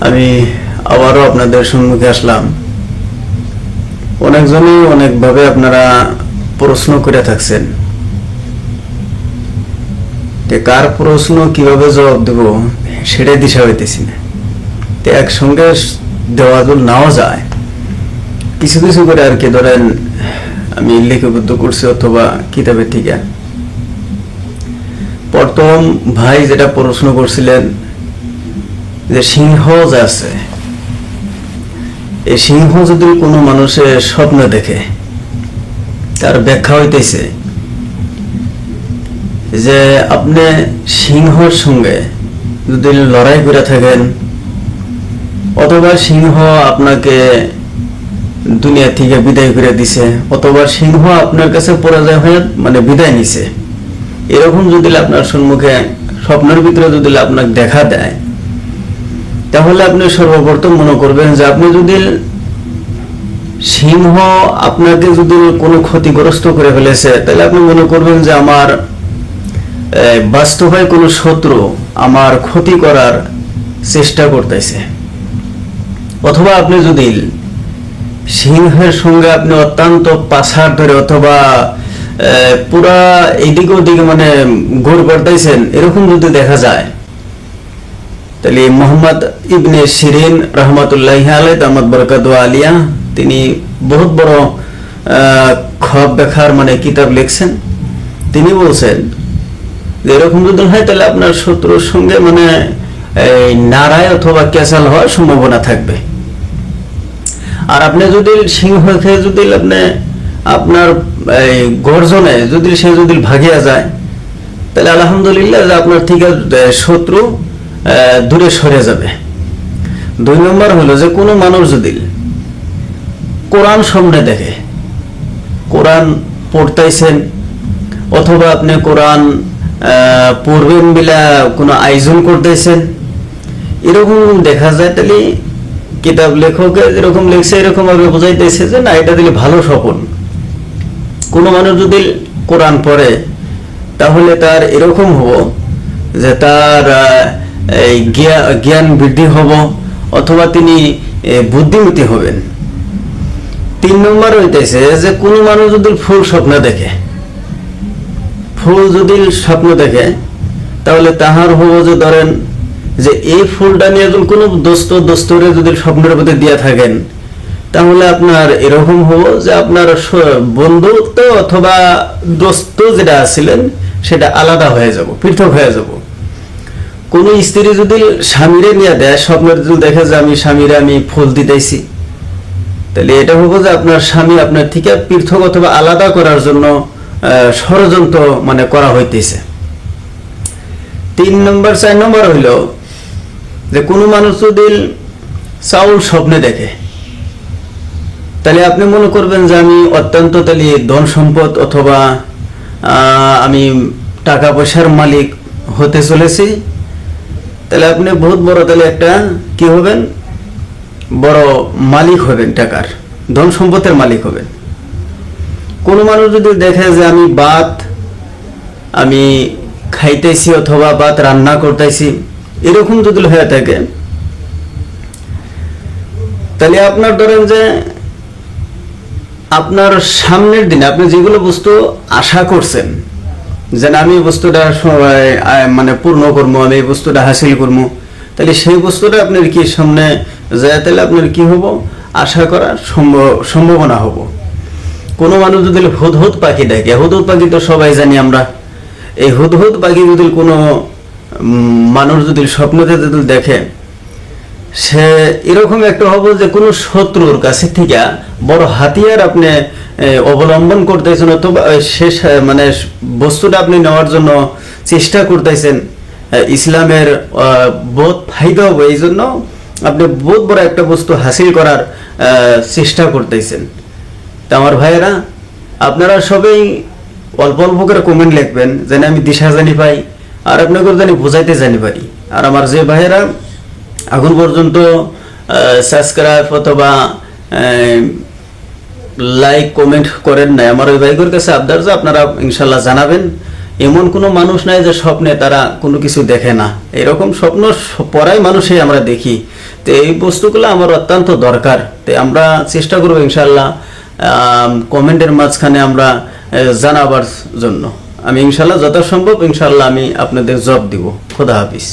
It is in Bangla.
আমি আবারও আপনাদের সম্মুখে আসলাম। অনেকজনই অনেকভাবে আপনারা প্রশ্ন করে থাকছেন, কার প্রশ্ন কিভাবে জবাব দেব সেটাই দিশা হইতেছি না। তো একসঙ্গে দেওয়া যদি নাও যায়, কিছু কিছু করে আর কি, ধরেন আমি লিপিবদ্ধ করছি অথবা কিতাবের থেকে। প্রথম ভাই যেটা প্রশ্ন করছিলেন যে সিংহ যে আছে, এই সিংহ যদি কোনো মানুষের স্বপ্ন দেখে, তার ব্যাখ্যা হইতেছে যে আপনি সিংহর সঙ্গে যদি লড়াই করে থাকেন, অথবা সিংহ আপনাকে দুনিয়া থেকে বিদায় করে দিছে, অথবা সিংহ আপনার কাছে পরাজয় হয়ে বিদায় নিছে, এরকম যদি আপনার সম্মুখে স্বপ্নের ভিতরে যদি আপনাকে দেখা দেয়, তাহলে আপনি সর্বপ্রথম মনে করবেন যে আপনি যদি সিংহ আপনাকে যদি কোনো ক্ষতিগ্রস্ত করে ফেলেছে, তাহলে আপনি মনে করবেন যে আমার বাস্তবে কোনো শত্রু আমার ক্ষতি করার চেষ্টা করতেছে। অথবা আপনি যদি সিংহের সঙ্গে আপনি অত্যন্ত পাছাড় ধরে অথবা পুরা এদিকে ওদিকে ঘুর পাড়তেছেন, এরকম যদি দেখা যায়, তাহলে মোহাম্মদ ইবনে সিরিন রহমতুল্লাহি আলাইহি দামাত বরকাতু আলিয়া, তিনি বহুত বড় খব ব্যাখ্যার কিতাব লিখছেন। তিনি বলছেন যে এরকম যদি হয়, তাহলে আপনার শত্রুর সঙ্গে নারায় অথবা ক্যাসাল হওয়ার সম্ভাবনা থাকবে। আর আপনি যদি সিংহকে যদি আপনার গর্জনে যদি সে যদি ভাগিয়া যায়, তাহলে আলহামদুলিল্লাহ যে আপনার থেকে শত্রু দূরে সরে যাবে। 2 নম্বর হলো যে কোনো মানুষ যদি কোরআন সামনে দেখে, কোরআন পড়তেছেন, অথবা আপনি কোরআন পড়বেন বিলা কোনো আয়োজন করতেছেন, এরকম দেখা যায়, তাহলে কিতাব লেখকে যেরকম লিখছে এরকম ভাবে বোঝাইতেছে যে না, এটা দিলে ভালো স্বপন। কোনো মানুষ যদি কোরআন পড়ে, তাহলে তার এরকম হবো যে তার জ্ঞান বৃদ্ধি হব, অথবা তিনি বুদ্ধিমতী হবেন। 3 নম্বর হইতেছে যে কোনো মানুষ যদি ফুল স্বপ্ন দেখে, ফুল যদি স্বপ্ন দেখে, তাহলে তাহার হবো যে ধরেন যে এই ফুলটা নিয়ে যদি কোনো দোস্তরে যদি স্বপ্নের মধ্যে দিয়া থাকেন, তাহলে আপনার এরকম হবো যে আপনার বন্ধুত্ব অথবা দোস্ত যেটা ছিলেন সেটা আলাদা হয়ে যাব, পৃথক হয়ে যাব। কোন স্ত্রী যদি স্বামীরে নিয়ে দেয়, স্বপ্নের যদি দেখে যে আমি স্বামীরে আমি ফুল দিতেছি, তাহলে এটা হবো যে আপনার স্বামী আপনার থেকে পৃথক অথবা আলাদা করার জন্য ষড়যন্ত্র করা হইতেছে। 3 নম্বর 4 নম্বর হইল যে কোনো মানুষ যদি চাউল স্বপ্নে দেখে, তাহলে আপনি মনে করবেন যে আমি অত্যন্ত তাহলে ধন সম্পদ অথবা আমি টাকা পয়সার মালিক হতে চলেছি। তাহলে আপনি বহুত বড় তাহলে একটা কি হবেন, বড় মালিক হবেন, টাকার ধন সম্পদের মালিক হবেন। কোনো মানুষ যদি দেখে যে আমি ভাত আমি খাইতেছি অথবা ভাত রান্না করতেছি, এরকম যদি হয়ে থাকে, তাহলে আপনার ধরেন যে আপনার সামনের দিনে আপনি যেগুলো বস্তু আশা করছেন যে আমি এই বস্তুটা পূর্ণ করবো, আমি এই বস্তুটা হাসিল করবো, তাহলে সেই বস্তুটা আপনার কি সামনে যায়, তাহলে আপনার কি হবো, আশা করার সম্ভাবনা হবো। কোনো মানুষ যদি হুদহুদ পাখি দেখে, হুদহুদ পাখি তো সবাই জানি আমরা, এই হুদহুদ পাখি যদি কোনো মানুষ যদি স্বপ্নতে যদি দেখে, সে এরকম একটা হবো যে কোনো শত্রুর কাছে থেকে বড় হাতিয়ার আপনি অবলম্বন করতেছেন, অথবা শেষ বস্তুটা আপনি নেওয়ার জন্য চেষ্টা করতেছেন। ইসলামের বহুত ফায়দা হবে, এই জন্য আপনি বহুত বড় একটা বস্তু হাসিল করার চেষ্টা করতেছেন। তা আমার ভাইয়েরা, আপনারা সবাই অল্প অল্প করে কমেন্ট লিখবেন, যেন আমি দিশা জানি পাই আর আপনাকে জানি বোঝাইতে জানি পারি। আর আমার যে ভাইয়েরা এখন পর্যন্ত সাবস্ক্রাইব অথবা লাইক কমেন্ট করেন নাই, আমার ওই ভাইগুলোর কাছে আবদার যে আপনারা ইনশাল্লাহ জানাবেন। এমন কোনো মানুষ নাই যে স্বপ্নে তারা কোনো কিছু দেখে না, এরকম স্বপ্ন পড়াই মানুষই আমরা দেখি তো এই বস্তুগুলো আমার অত্যন্ত দরকার। তো আমরা চেষ্টা করবো ইনশাল্লাহ কমেন্টের মাঝখানে আমরা জানাবার জন্য। আমি ইনশাল্লাহ যথাসম্ভব ইনশাল্লাহ আমি আপনাদের জবাব দিব। খোদা হাফিজ।